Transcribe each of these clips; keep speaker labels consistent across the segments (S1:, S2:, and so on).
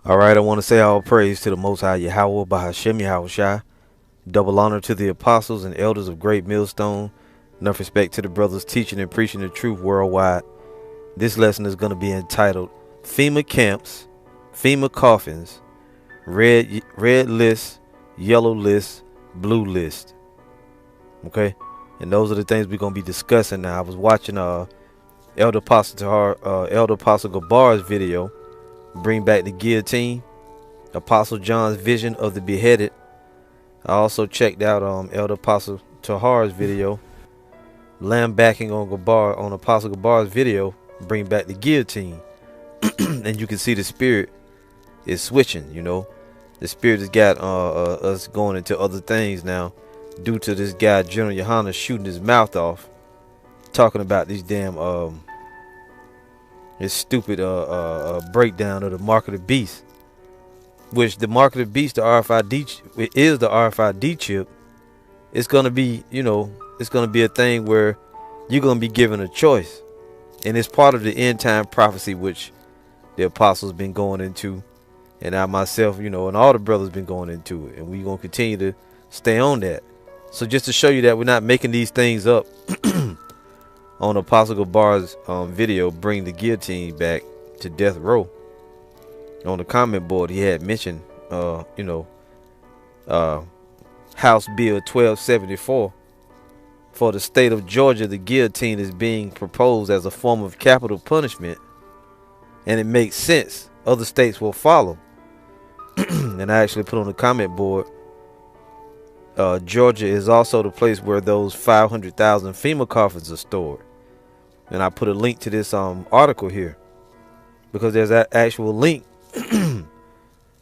S1: All right, I want to say all praise to the Most High Yahweh Bahashem Yahushai. Double honor to the apostles and elders of Great Millstone. Enough respect to the brothers teaching and preaching the truth worldwide. This lesson is going to be entitled FEMA Camps, FEMA Coffins, Red List, Yellow List, Blue List. Okay? And those are the things we're going to be discussing now. I was watching Elder Apostle Gabar's video, Bring Back the Guillotine, Apostle John's vision of the beheaded. I also checked out Elder Apostle Tahar's video, lambacking on Apostle Gabar's video, Bring Back the Guillotine. And you can see the spirit is switching, The spirit has got us going into other things now due to this guy, General Yohana, shooting his mouth off, talking about these damn his stupid breakdown of the mark of the beast, which the mark of the beast, the RFID, is the RFID chip. It's gonna be, it's gonna be a thing where you're gonna be given a choice, and it's part of the end time prophecy which the apostles been going into, and I myself, and all the brothers been going into it, and we're gonna continue to stay on that. So just to show you that we're not making these things up, on Apostle Gabar's video, Bring the Guillotine Back to Death Row, on the comment board he had mentioned House Bill 1274. For the state of Georgia, the guillotine is being proposed as a form of capital punishment, and it makes sense. Other states will follow. And I actually put on the comment board, Georgia is also the place where those 500,000 FEMA coffins are stored. And I put a link to this article here, because there's an actual link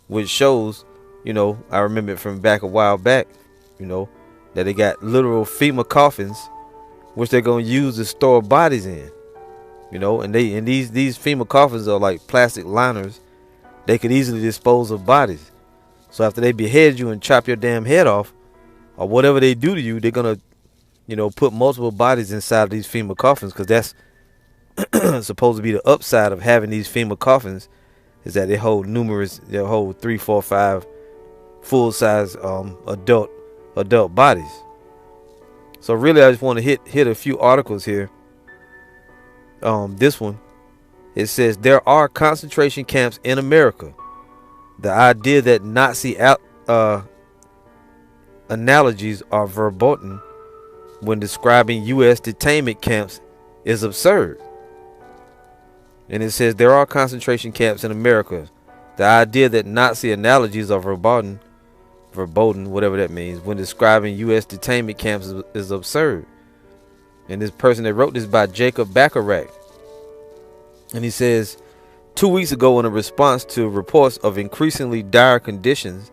S1: which shows, I remember it from back a while back, that they got literal FEMA coffins which they're going to use to store bodies in, and these FEMA coffins are like plastic liners. They could easily dispose of bodies. So after they behead you and chop your damn head off, or whatever they do to you, they're going to put multiple bodies inside of these FEMA coffins, because that's supposed to be the upside of having these FEMA coffins, is that they hold 3, 4, 5 full-size adult bodies. So really, I just want to hit a few articles here. This one, it says there are concentration camps in America. The idea that Nazi analogies are verboten when describing U.S. detainment camps is absurd. And it says there are concentration camps in America. The idea that Nazi analogies are verboten, whatever that means, when describing U.S. detainment camps is absurd. And this person that wrote this by Jacob Bacharach. And he says, 2 weeks ago, in a response to reports of increasingly dire conditions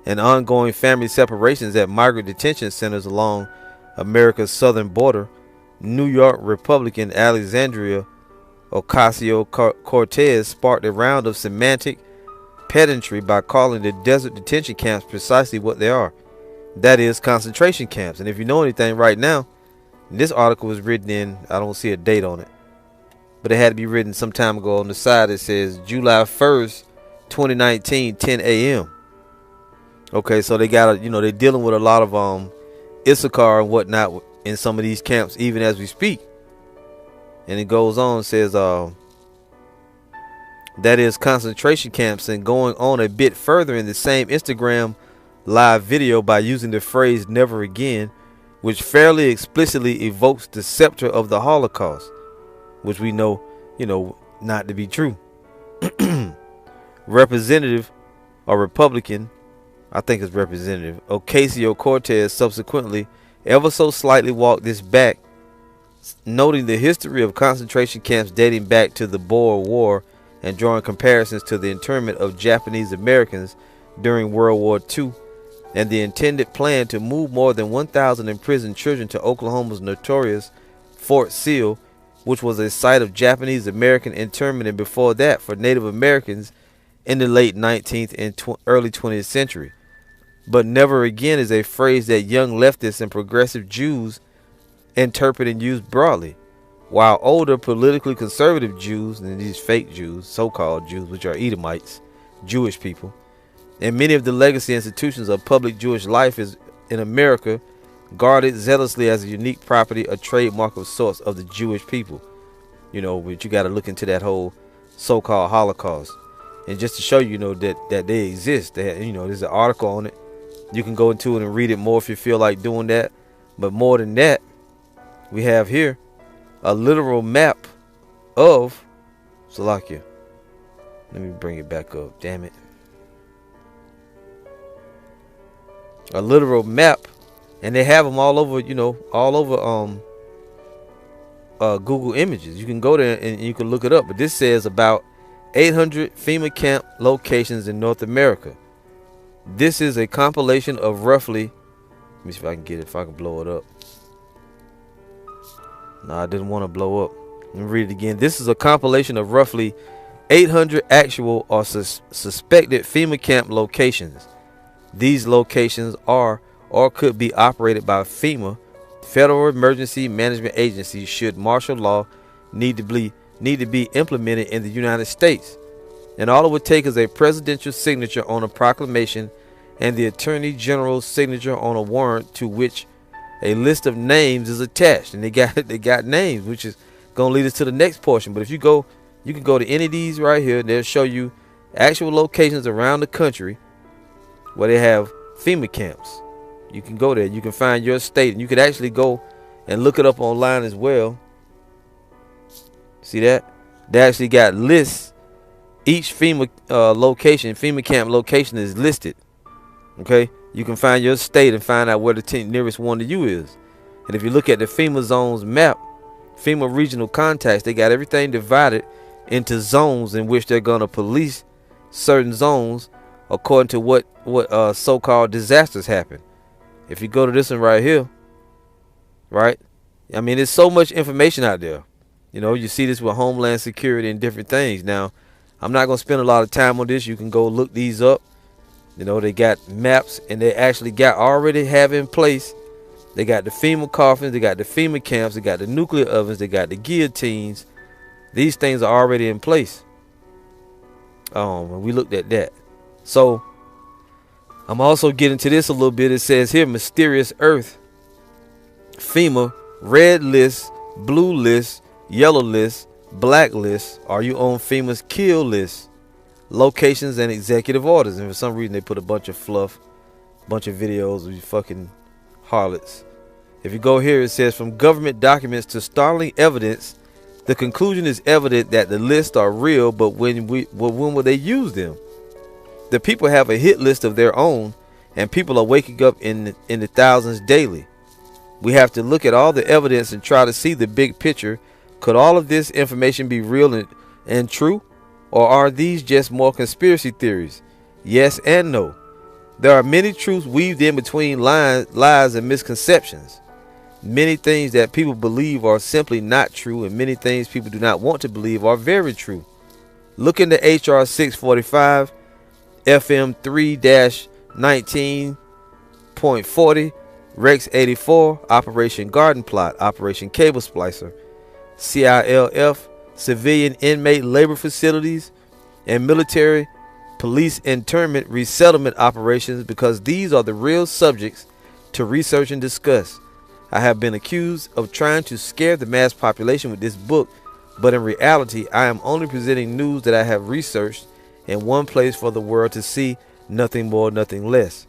S1: and ongoing family separations at migrant detention centers along America's southern border, New York Republican Alexandria Ocasio-Cortez sparked a round of semantic pedantry by calling the desert detention camps precisely what they are. That is, concentration camps. And if you know anything right now, this article was written in, I don't see a date on it, but it had to be written some time ago. On the side it says July 1st, 2019, 10 a.m. Okay, so they got they're dealing with a lot of Issachar and whatnot in some of these camps even as we speak. And it goes on, says that is concentration camps, and going on a bit further in the same Instagram live video by using the phrase never again, which fairly explicitly evokes the scepter of the Holocaust, which we know not to be true. Representative or Republican, I think it's Representative Ocasio-Cortez subsequently ever so slightly walked this back, noting the history of concentration camps dating back to the Boer War and drawing comparisons to the internment of Japanese Americans during World War II and the intended plan to move more than 1,000 imprisoned children to Oklahoma's notorious Fort Sill, which was a site of Japanese American internment, and before that for Native Americans in the late 19th and early 20th century. But never again is a phrase that young leftists and progressive Jews interpret and use broadly, while older politically conservative Jews, and these fake Jews, so-called Jews, which are Edomites, Jewish people. And many of the legacy institutions of public Jewish life is in America guarded zealously as a unique property, a trademark of sorts of the Jewish people. You know, but you got to look into that whole so-called Holocaust. And just to show you, that they exist, there's an article on it. You can go into it and read it more if you feel like doing that. But more than that, we have here a literal map of Slovakia. Let me bring it back up. Damn it. A literal map, and they have them all over, Google Images. You can go there and you can look it up. But this says about 800 FEMA camp locations in North America. This is a compilation of roughly, let me see if I can get it, if I can blow it up. No, I didn't want to blow up. Let me read it again. This is a compilation of roughly 800 actual or suspected FEMA camp locations. These locations are or could be operated by FEMA, Federal Emergency Management Agency, should martial law need to be implemented in the United States. And all it would take is a presidential signature on a proclamation and the Attorney General's signature on a warrant to which a list of names is attached. And they got names, which is going to lead us to the next portion. But if you can go to any of these right here, they'll show you actual locations around the country where they have FEMA camps. You can go there. You can find your state, and you could actually go and look it up online as well. See that? They actually got lists. Each FEMA FEMA camp location is listed. Okay? You can find your state and find out where the nearest one to you is. And if you look at the FEMA zones map, FEMA regional contacts, they got everything divided into zones in which they're going to police certain zones according to what so-called disasters happen. If you go to this one right here, right? I mean, there's so much information out there. You see this with Homeland Security and different things. Now, I'm not going to spend a lot of time on this. You can go look these up. They got maps, and they actually already have in place. They got the FEMA coffins. They got the FEMA camps. They got the nuclear ovens. They got the guillotines. These things are already in place. And we looked at that. So I'm also getting to this a little bit. It says here, mysterious earth, FEMA, red list, blue list, yellow list, black list. Are you on FEMA's kill list? Locations and executive orders. And for some reason they put a bunch of fluff, bunch of videos of you fucking harlots. If you go here, it says from government documents to startling evidence, the conclusion is evident that the lists are real, but when will they use them? The people have a hit list of their own, and people are waking up in the thousands daily. We have to look at all the evidence and try to see the big picture. Could all of this information be real and true? Or are these just more conspiracy theories? Yes and no. There are many truths weaved in between lies and misconceptions. Many things that people believe are simply not true, and many things people do not want to believe are very true. Look into HR 645, FM 3-19.40, Rex 84, Operation Garden Plot, Operation Cable Splicer, CILF, Civilian Inmate Labor Facilities, and Military Police Internment Resettlement Operations, because these are the real subjects to research and discuss. I have been accused of trying to scare the mass population with this book, but in reality, I am only presenting news that I have researched in one place for the world to see, nothing more, nothing less.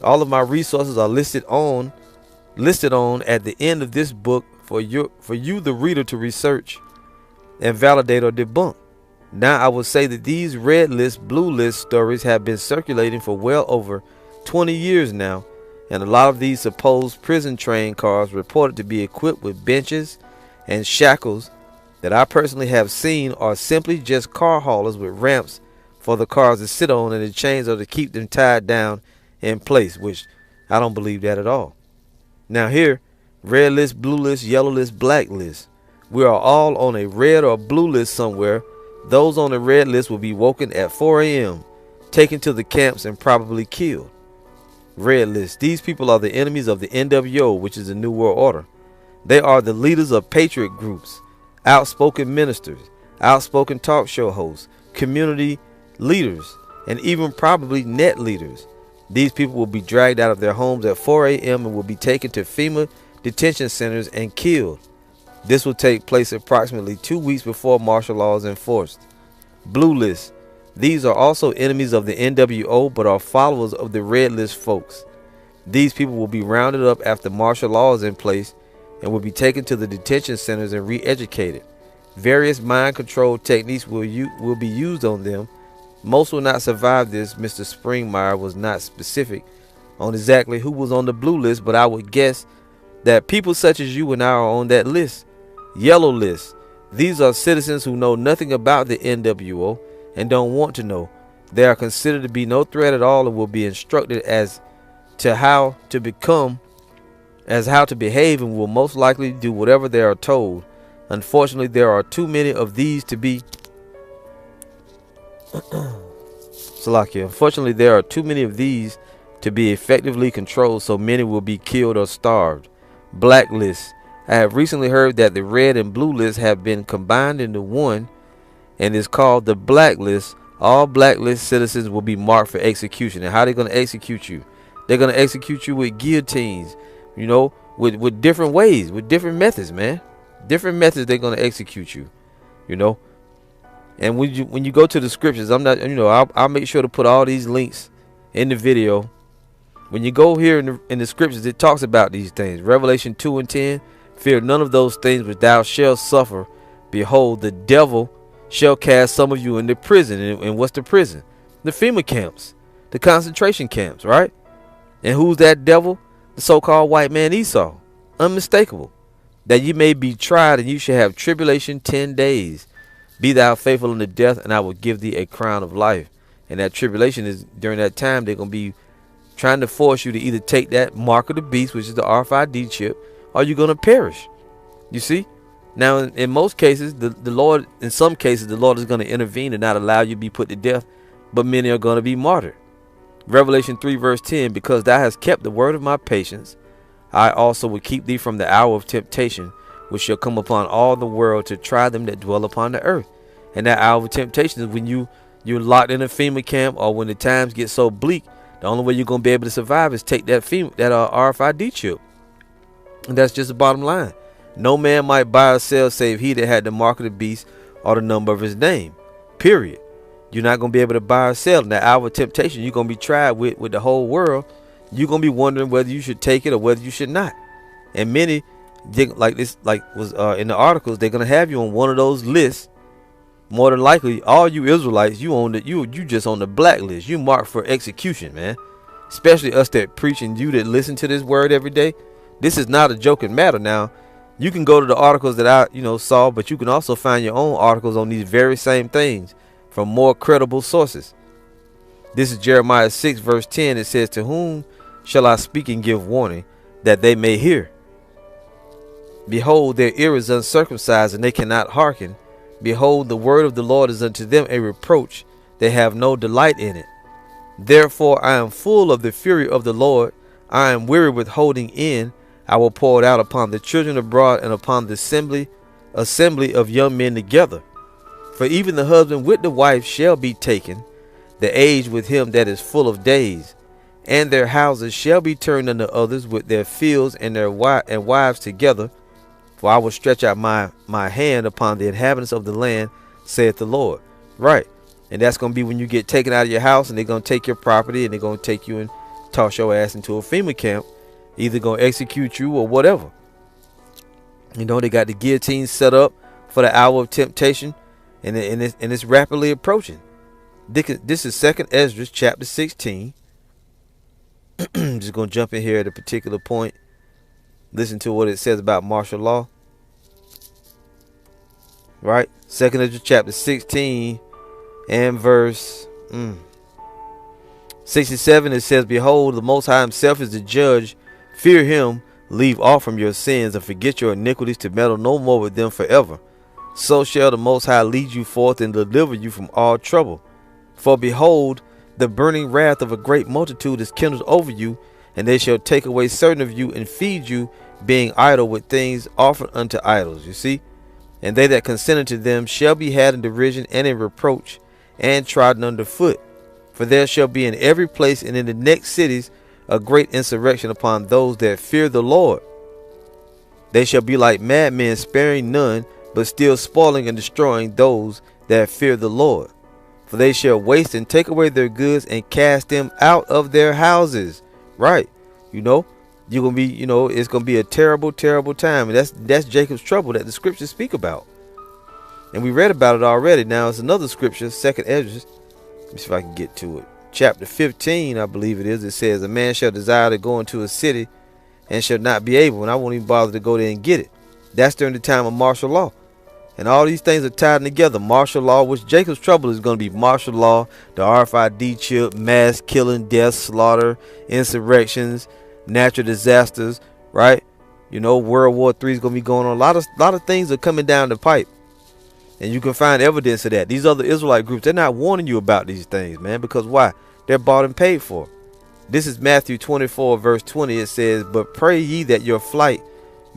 S1: All of my resources are listed on at the end of this book for you, the reader, to research and validate or debunk. Now, I would say that these red list, blue list stories have been circulating for well over 20 years now, and a lot of these supposed prison train cars reported to be equipped with benches and shackles that I personally have seen are simply just car haulers with ramps for the cars to sit on, and the chains are to keep them tied down in place, which I don't believe that at all. Now here, red list, blue list, yellow list, black list. We are all on a red or blue list somewhere. Those on the red list will be woken at 4 a.m., taken to the camps, and probably killed. Red list. These people are the enemies of the NWO, which is the New World Order. They are the leaders of patriot groups, outspoken ministers, outspoken talk show hosts, community leaders, and even probably net leaders. These people will be dragged out of their homes at 4 a.m. and will be taken to FEMA detention centers and killed. This will take place approximately 2 weeks before martial law is enforced. Blue list. These are also enemies of the NWO but are followers of the red list folks. These people will be rounded up after martial law is in place and will be taken to the detention centers and re-educated. Various mind control techniques will be used on them. Most will not survive this. Mr. Springmeyer was not specific on exactly who was on the blue list, but I would guess that people such as you and I are on that list. Yellow list. These are citizens who know nothing about the NWO and don't want to know. They are considered to be no threat at all and will be instructed as to how to behave and will most likely do whatever they are told. Unfortunately, there are too many of these to be Unfortunately, there are too many of these to be effectively controlled, so many will be killed or starved. Blacklist. I have recently heard that the red and blue lists have been combined into one and is called the blacklist. All blacklist citizens will be marked for execution. And how are they going to execute you? They're going to execute you with guillotines, with different ways, with different methods, man. Different methods they're going to execute you, And when you go to the scriptures, I'll make sure to put all these links in the video. When you go here in the scriptures, it talks about these things. Revelation 2 and 10. Fear none of those things which thou shalt suffer. Behold, the devil shall cast some of you into prison. And what's the prison? The FEMA camps, the concentration camps, right? And who's that devil? The so-called white man Esau. Unmistakable. That you may be tried, and you shall have tribulation 10 days. Be thou faithful unto death, and I will give thee a crown of life. And that tribulation is during that time they're going to be trying to force you to either take that mark of the beast, which is the RFID chip, or you're going to perish. You see? Now, in most cases, the Lord, in some cases, the Lord is going to intervene and not allow you to be put to death, but many are going to be martyred. Revelation 3 verse 10, because thou hast kept the word of my patience, I also will keep thee from the hour of temptation, which shall come upon all the world to try them that dwell upon the earth. And that hour of temptation is when you're locked in a FEMA camp, or when the times get so bleak, the only way you're going to be able to survive is take that RFID chip. And that's just the bottom line. No man might buy or sell save he that had the mark of the beast or the number of his name. Period. You're not going to be able to buy or sell. In that hour of temptation, you're going to be tried with the whole world. You're going to be wondering whether you should take it or whether you should not. And many, like was in the articles, they're going to have you on one of those lists. More than likely, all you Israelites, you just on the blacklist. You marked for execution, man. Especially us that preach and you that listen to this word every day. This is not a joking matter. Now, you can go to the articles that I saw, but you can also find your own articles on these very same things from more credible sources. This is Jeremiah 6 verse 10. It says, to whom shall I speak and give warning, that they may hear? Behold, their ear is uncircumcised, and they cannot hearken. Behold, the word of the Lord is unto them a reproach. They have no delight in it. Therefore I am full of the fury of the Lord. I am weary with holding in. I will pour it out upon the children abroad, and upon the assembly of young men together. For even the husband with the wife shall be taken, the age with him that is full of days. And their houses shall be turned unto others, with their fields and their wives together. For I will stretch out my hand upon the inhabitants of the land, saith the Lord. Right. And that's going to be when you get taken out of your house, and they're going to take your property, and they're going to take you and toss your ass into a FEMA camp. Either going to execute you or whatever. They got the guillotine set up for the hour of temptation, and it's rapidly approaching. This is 2nd Ezra chapter 16. Just going to jump in here at a particular point. Listen to what it says about martial law. Right? 2nd Ezra chapter 16 and verse 67. It says, behold, the Most High himself is the judge. Fear him, leave off from your sins, and forget your iniquities, to meddle no more with them forever. So shall the Most High lead you forth and deliver you from all trouble. For behold, the burning wrath of a great multitude is kindled over you, and they shall take away certain of you and feed you, being idle with things offered unto idols. You see? And they that consented to them shall be had in derision and in reproach, and trodden under foot. For there shall be in every place and in the next cities a great insurrection upon those that fear the Lord. They shall be like madmen, sparing none, but still spoiling and destroying those that fear the Lord. For they shall waste and take away their goods and cast them out of their houses. Right. You're gonna be, it's gonna be a terrible, terrible time. And that's Jacob's trouble that the scriptures speak about. And we read about it already. Now it's another scripture, second Ezra. Let me see if I can get to it. Chapter 15, I believe it is. It says, a man shall desire to go into a city and shall not be able, and I won't even bother to go there and get it. That's during the time of martial law. And all these things are tied together. Martial law, which Jacob's trouble is going to be martial law, the RFID chip, mass killing, death, slaughter, insurrections, natural disasters, right? World War III is going to be going on. A lot of things are coming down the pipe. And you can find evidence of that. These other Israelite groups, they're not warning you about these things, man. Because why? They're bought and paid for. This is Matthew 24, verse 20. It says, but pray ye that your flight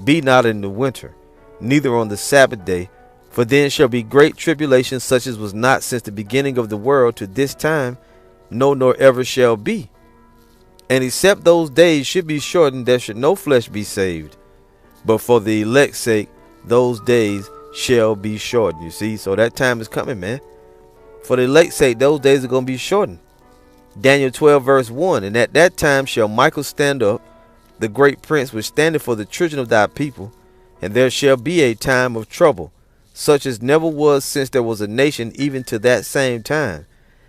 S1: be not in the winter, neither on the Sabbath day. For then shall be great tribulation, such as was not since the beginning of the world to this time, no, nor ever shall be. And except those days should be shortened, there should no flesh be saved. But for the elect's sake, those days shall be shortened. You see, so that time is coming, man. For the elect's sake, those days are going to be shortened. Daniel 12, verse 1. And at that time shall Michael stand up, the great prince, which standeth for the children of thy people. And there shall be a time of trouble, such as never was since there was a nation, even to that same time.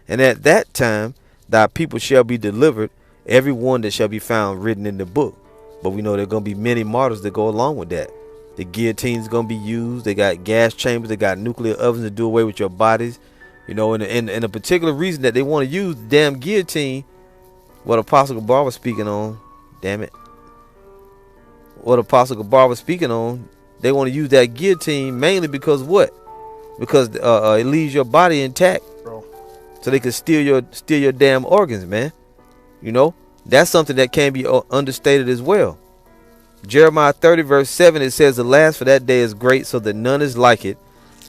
S1: And at that time thy people shall be delivered, every one that shall be found written in the book. But we know there are going to be many martyrs that go along with that. The guillotine is going to be used. They got gas chambers. They got nuclear ovens to do away with your bodies. And a particular reason that they want to use the damn guillotine, what Apostle Gabar was speaking on, damn it. What Apostle Gabar was speaking on, they want to use that guillotine mainly because what? Because it leaves your body intact, bro. So they can steal your damn organs, man. That's something that can be understated as well. Jeremiah 30, verse 7, it says, alas, for that day is great, so that none is like it.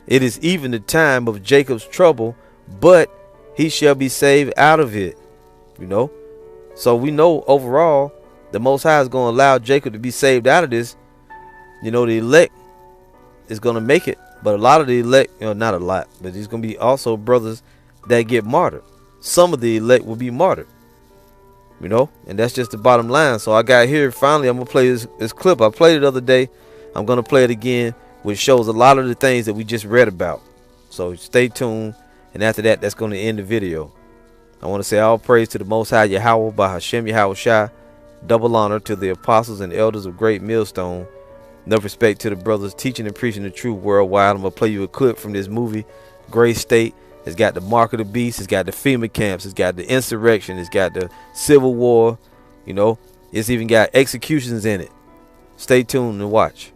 S1: It is even the time of Jacob's trouble, but he shall be saved out of it. So we know overall the Most High is going to allow Jacob to be saved out of this. The elect is going to make it, but a lot of the elect, not a lot, but there's going to be also brothers that get martyred. Some of the elect will be martyred. And that's just the bottom line. So I got here, finally, I'm going to play this clip. I played it the other day. I'm going to play it again, which shows a lot of the things that we just read about. So stay tuned. And after that, that's going to end the video. I want to say all praise to the Most High Yahweh by Hashem Yahweh Shai. Double honor to the apostles and elders of Great Millstone. Enough respect to the brothers teaching and preaching the truth worldwide. I'm going to play you a clip from this movie, Gray State. It's got the mark of the beast. It's got the FEMA camps. It's got the insurrection. It's got the civil war. It's even got executions in it. Stay tuned and watch.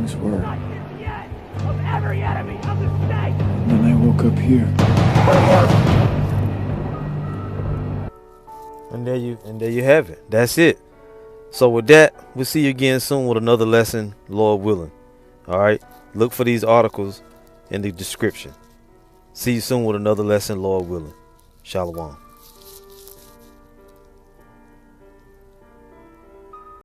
S2: things were.
S3: Not the end of every enemy of the state.
S2: And then I woke up here.
S1: And there you have it. That's it. So with that, we'll see you again soon with another lesson, Lord willing. All right. Look for these articles in the description. See you soon with another lesson, Lord willing. Shalom.